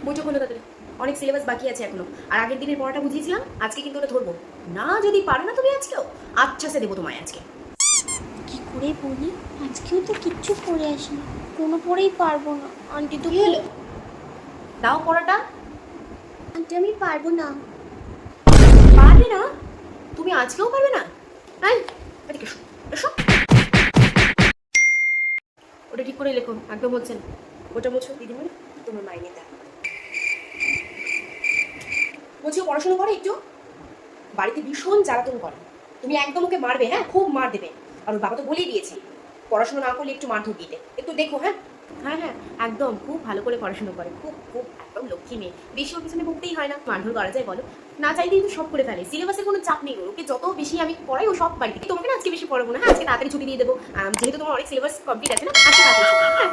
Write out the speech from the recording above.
বইটা খোলো তাড়াতাড়ি, অনেক সিলেবাস বাকি আছে এখনো। আর আগের দিনের পড়াটা বুঝিয়েছিলাম, আজকে কিন্তু ওটা ধরবো না। যদি পারো না তুমি আজকেও, আচ্ছা সে দেবো তোমায় আজকে। কি করে বলি, আজকেও তো কিচ্ছু পড়ে আসিনি, কোনো পড়েই পারবো না। আন্টি তো কি হলো? দাও পড়াটা। আন্টি আমি পারবো না। পারবে না? তুমি আজকেও পারবে না? হ্যাঁ, এদিকে এসো, এসো। ওটা ঠিক করে লেখো, একদম হচ্ছে না। ওটা মুছো দিদিমণি, তোমার মাইনে দেয়। বলছি ও পড়াশোনা করে একটু, বাড়িতে ভীষণ জ্বালাতন করে। তুমি একদম ওকে মারবে, হ্যাঁ, খুব মার দেবে। আর ওর বাবা তো বলেই দিয়েছে, পড়াশোনা না করলে একটু মার ঢুকিয়ে একটু দেখো। হ্যাঁ হ্যাঁ হ্যাঁ, একদম খুব ভালো করে পড়াশোনা করে, খুব খুব একদম লক্ষ্মী মেয়ে। বেশি ওর পিছনে বকতেই হয় না, মারধর করা যায় বলো? না চাইলেই তো সব করে ফেলে। সিলেবাসের কোনো চাপ নেই ওর, ওকে যত বেশি আমি পড়াই ও সব বাড়িতে। তোমাকে না আজকে বেশি পড়াবো না, হ্যাঁ, আজকে তাড়াতাড়ি ছুটি দিয়ে দেবো। যেহেতু তোমার অনেক সিলেবাস কমপ্লিট আছে না, আজকে তাড়াতাড়ি ছুটি। হ্যাঁ।